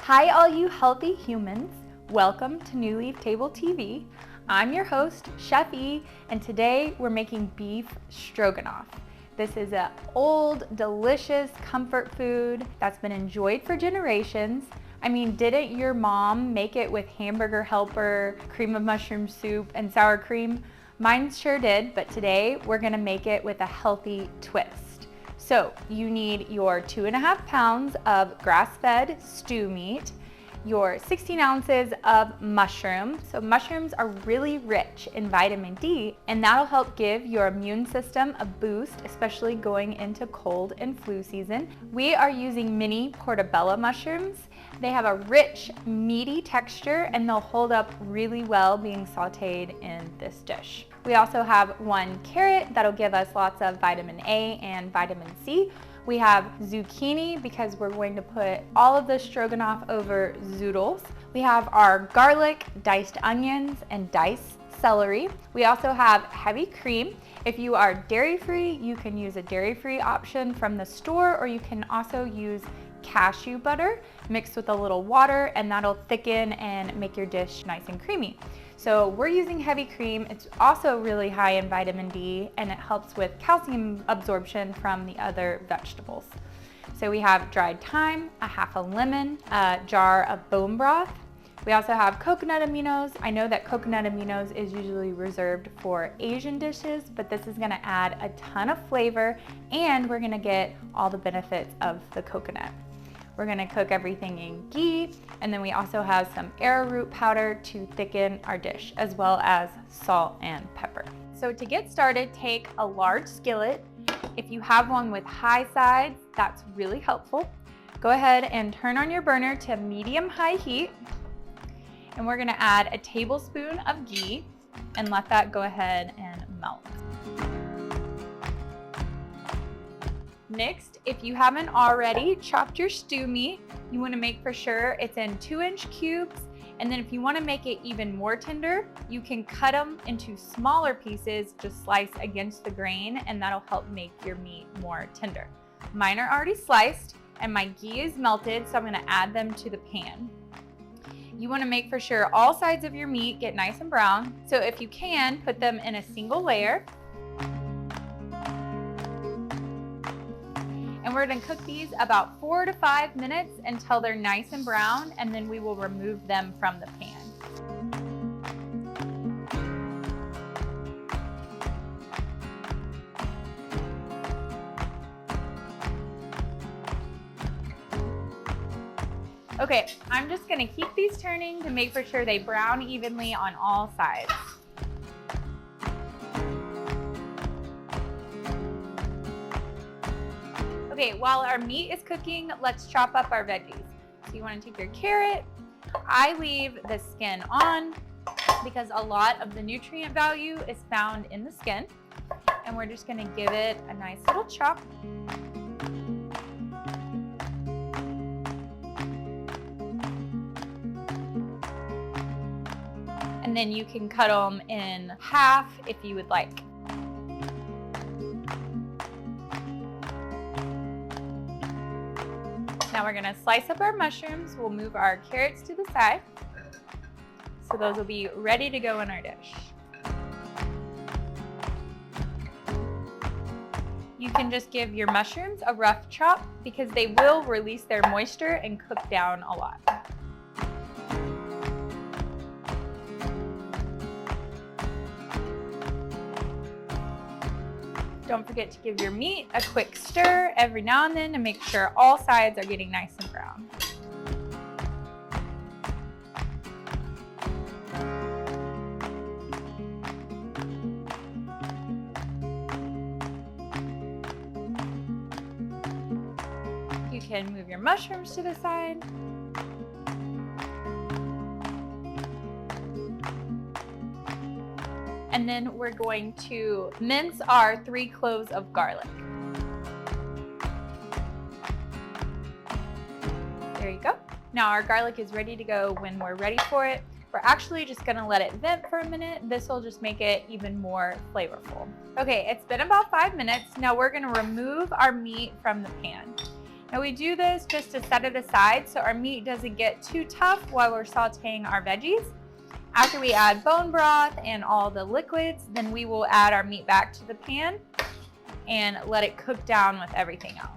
Hi all you healthy humans, welcome to New Leaf Table TV. I'm your host, Chef E, and today we're making beef stroganoff. This is an old, delicious comfort food that's been enjoyed for generations. I mean, didn't your mom make it with hamburger helper, cream of mushroom soup, and sour cream? Mine sure did, but today we're gonna make it with a healthy twist. So you need your 2.5 pounds of grass-fed stew meat, your 16 ounces of mushrooms. So mushrooms are really rich in vitamin D, and that'll help give your immune system a boost, especially going into cold and flu season. We are using mini portobello mushrooms. They have a rich, meaty texture, and they'll hold up really well being sauteed in this dish. We also have 1 carrot that'll give us lots of vitamin A and vitamin C. We have zucchini because we're going to put all of the stroganoff over zoodles. We have our garlic, diced onions, and diced celery. We also have heavy cream. If you are dairy-free, you can use a dairy-free option from the store, or you can also use cashew butter mixed with a little water, and that'll thicken and make your dish nice and creamy. So we're using heavy cream. It's also really high in vitamin D, and it helps with calcium absorption from the other vegetables. So we have dried thyme, a half a lemon, a jar of bone broth. We also have coconut aminos. I know that coconut aminos is usually reserved for Asian dishes, but this is gonna add a ton of flavor, and we're gonna get all the benefits of the coconut. We're gonna cook everything in ghee, and then we also have some arrowroot powder to thicken our dish, as well as salt and pepper. So to get started, take a large skillet. If you have one with high sides, that's really helpful. Go ahead and turn on your burner to medium-high heat, and we're gonna add a tablespoon of ghee and let that go ahead and melt. Next, if you haven't already chopped your stew meat, you want to make for sure it's in 2-inch cubes. And then if you want to make it even more tender, you can cut them into smaller pieces, just slice against the grain, and that'll help make your meat more tender. Mine are already sliced and my ghee is melted, so I'm going to add them to the pan. You want to make for sure all sides of your meat get nice and brown. So if you can, put them in a single layer. And we're gonna cook these about 4 to 5 minutes until they're nice and brown, and then we will remove them from the pan. Okay, I'm just gonna keep these turning to make for sure they brown evenly on all sides. Okay, while our meat is cooking, let's chop up our veggies. So you want to take your carrot. I leave the skin on because a lot of the nutrient value is found in the skin. And we're just going to give it a nice little chop. And then you can cut them in half if you would like. Now we're gonna slice up our mushrooms. We'll move our carrots to the side. So those will be ready to go in our dish. You can just give your mushrooms a rough chop because they will release their moisture and cook down a lot. Don't forget to give your meat a quick stir every now and then to make sure all sides are getting nice and brown. You can move your mushrooms to the side. And then we're going to mince our 3 cloves of garlic. There you go. Now our garlic is ready to go when we're ready for it. We're actually just gonna let it vent for a minute. This will just make it even more flavorful. Okay, it's been about 5 minutes. Now we're gonna remove our meat from the pan. Now we do this just to set it aside so our meat doesn't get too tough while we're sauteing our veggies. After we add bone broth and all the liquids, then we will add our meat back to the pan and let it cook down with everything else.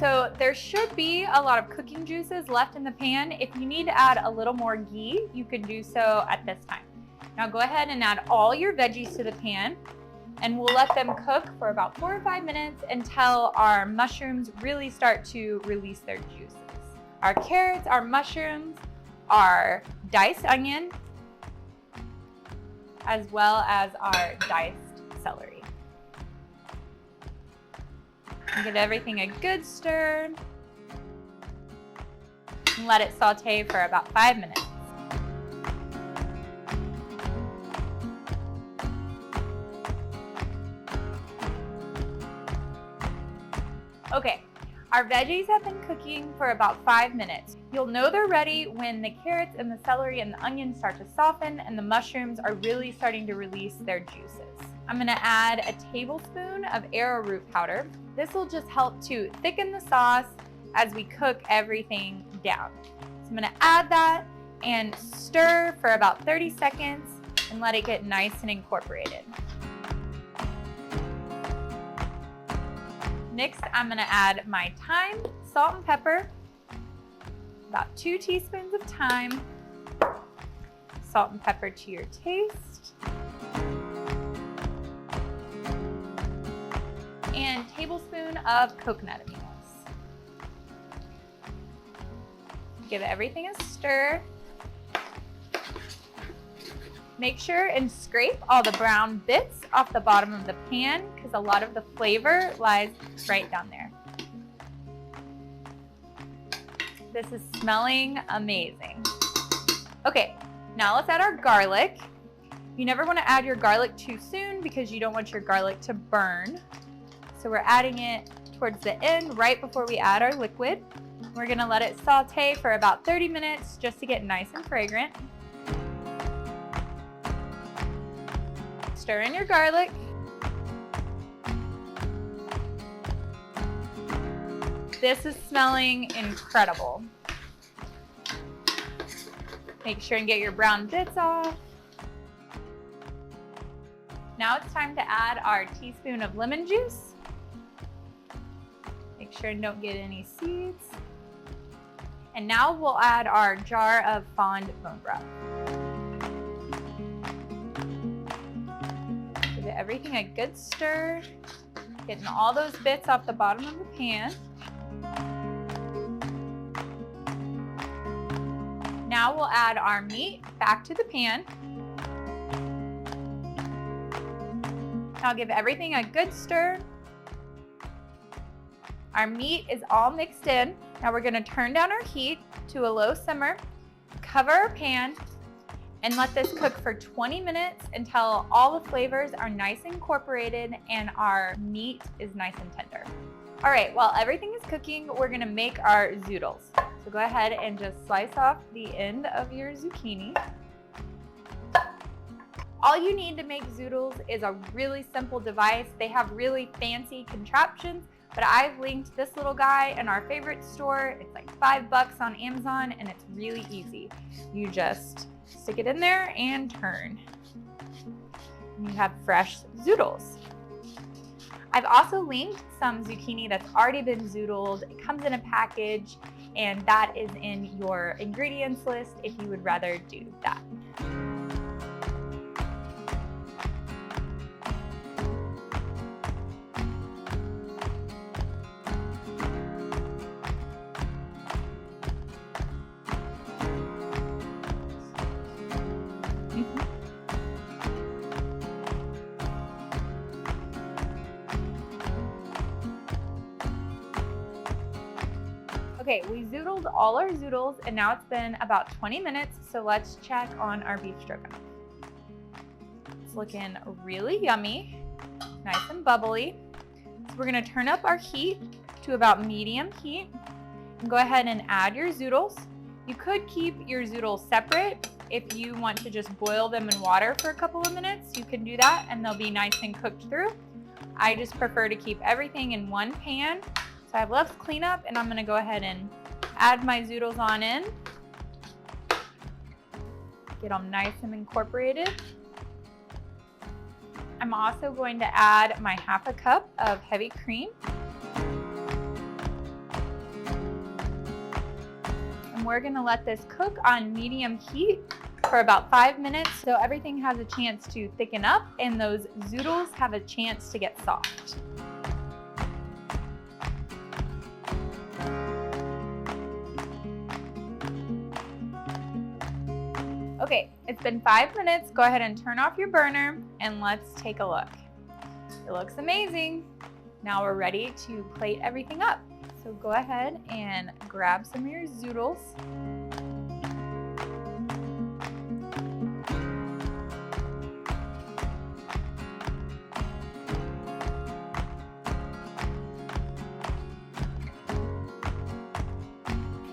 So there should be a lot of cooking juices left in the pan. If you need to add a little more ghee, you can do so at this time. Now go ahead and add all your veggies to the pan, and we'll let them cook for about 4 or 5 minutes until our mushrooms really start to release their juices. Our carrots, our mushrooms, our diced onion, as well as our diced celery. Give everything a good stir and let it saute for about 5 minutes. Okay, our veggies have been cooking for about 5 minutes. You'll know they're ready when the carrots and the celery and the onions start to soften and the mushrooms are really starting to release their juices. I'm gonna add a tablespoon of arrowroot powder. This will just help to thicken the sauce as we cook everything down. So I'm gonna add that and stir for about 30 seconds and let it get nice and incorporated. Next, I'm gonna add my thyme, salt and pepper, about 2 teaspoons of thyme, salt and pepper to your taste, and a tablespoon of coconut oils. Give everything a stir. Make sure and scrape all the brown bits off the bottom of the pan because a lot of the flavor lies right down there. This is smelling amazing. Okay, now let's add our garlic. You never want to add your garlic too soon because you don't want your garlic to burn. So we're adding it towards the end, right before we add our liquid. We're gonna let it saute for about 30 minutes just to get nice and fragrant. Stir in your garlic. This is smelling incredible. Make sure and get your brown bits off. Now it's time to add our teaspoon of lemon juice. Make sure and don't get any seeds. And now we'll add our jar of fond bone broth. Give everything a good stir, getting all those bits off the bottom of the pan. Now we'll add our meat back to the pan. Now give everything a good stir. Our meat is all mixed in. Now we're gonna turn down our heat to a low simmer, cover our pan, and let this cook for 20 minutes until all the flavors are nice and incorporated and our meat is nice and tender. All right, while everything is cooking, we're gonna make our zoodles. So go ahead and just slice off the end of your zucchini. All you need to make zoodles is a really simple device. They have really fancy contraptions, but I've linked this little guy in our favorite store. It's like $5 on Amazon and it's really easy. You just stick it in there and turn. And you have fresh zoodles. I've also linked some zucchini that's already been zoodled. It comes in a package and that is in your ingredients list if you would rather do that. Okay, we zoodled all our zoodles and now it's been about 20 minutes, so let's check on our beef stroganoff. It's looking really yummy, nice and bubbly. So we're gonna turn up our heat to about medium heat and go ahead and add your zoodles. You could keep your zoodles separate. If you want to just boil them in water for a couple of minutes, you can do that and they'll be nice and cooked through. I just prefer to keep everything in one pan. So I have left cleanup and I'm gonna go ahead and add my zoodles on in. Get them nice and incorporated. I'm also going to add my half a cup of heavy cream. And we're gonna let this cook on medium heat for about 5 minutes so everything has a chance to thicken up and those zoodles have a chance to get soft. Okay, it's been 5 minutes. Go ahead and turn off your burner and let's take a look. It looks amazing. Now we're ready to plate everything up. So go ahead and grab some of your zoodles.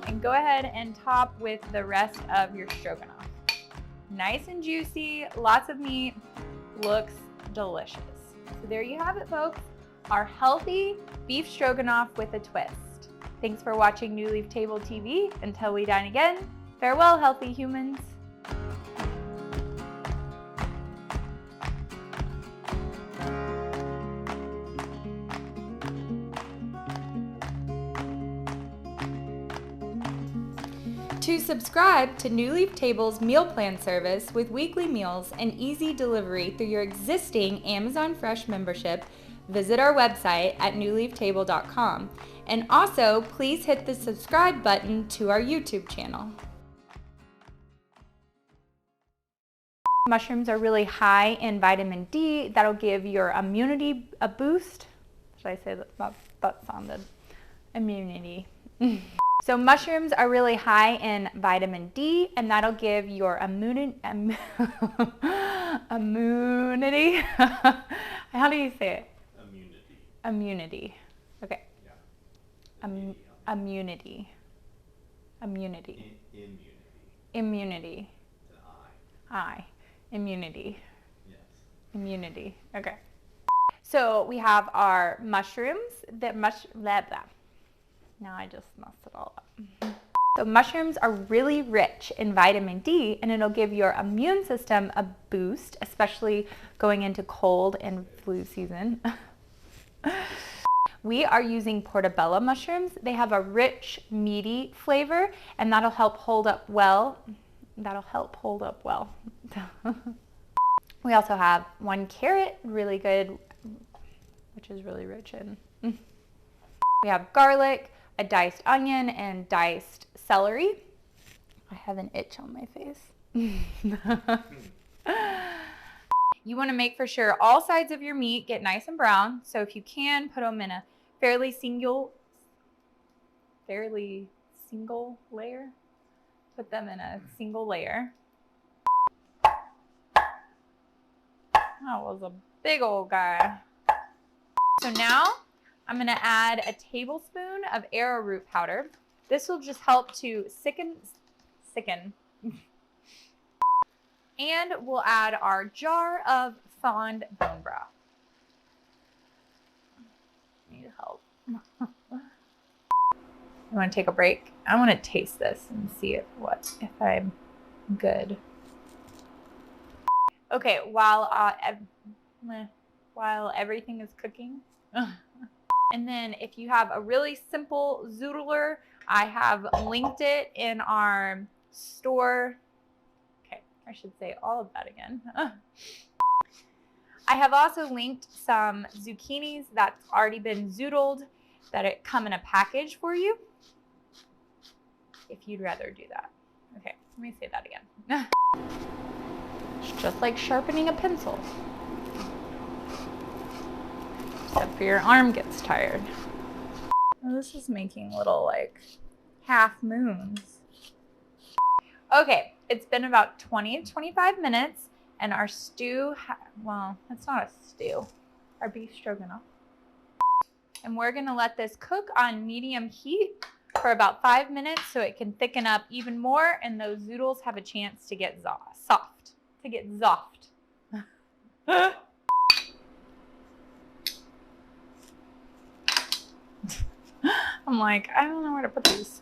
And go ahead and top with the rest of your stroganoff. Nice and juicy, lots of meat, looks delicious. So there you have it, folks. Our healthy beef stroganoff with a twist. Thanks for watching New Leaf Table TV. Until we dine again, farewell, healthy humans. To subscribe to New Leaf Table's meal plan service with weekly meals and easy delivery through your existing Amazon Fresh membership, visit our website at newleaftable.com. And also, please hit the subscribe button to our YouTube channel. Mushrooms are really high in vitamin D. That'll give your immunity a boost. Should I say that? That sounded immunity. So mushrooms are really high in vitamin D, and that'll give your immunity. How do you say it? Immunity. Okay. Yeah. Immunity. Immunity. Immunity. Yes. Immunity. Okay. So we have our mushrooms. Now I just messed it all up. So mushrooms are really rich in vitamin D, and it'll give your immune system a boost, especially going into cold and flu season. We are using portobello mushrooms. They have a rich, meaty flavor, and that'll help hold up well. We also have 1 carrot, really good, which is really rich in. We have garlic, a diced onion, and diced celery. I have an itch on my face. You want to make for sure all sides of your meat get nice and brown. So if you can, put them in a fairly single layer. Put them in a single layer. That was a big old guy. So now I'm going to add a tablespoon of arrowroot powder. This will just help to sicken. And we'll add our jar of fond bone broth. Need help. You want to take a break? I want to taste this and see if I'm good. Okay, while everything is cooking. And then if you have a really simple zoodler, I have linked it in our store. Okay, I should say all of that again. I have also linked some zucchinis that's already been zoodled that it come in a package for you, if you'd rather do that. Okay, let me say that again. It's just like sharpening a pencil. Except for your arm gets tired. Oh, this is making little like half moons. Okay, it's been about 20 to 25 minutes and our stew, well, it's not a stew, our beef stroganoff. And we're gonna let this cook on medium heat for about 5 minutes so it can thicken up even more and those zoodles have a chance to get soft. I'm like, I don't know where to put these.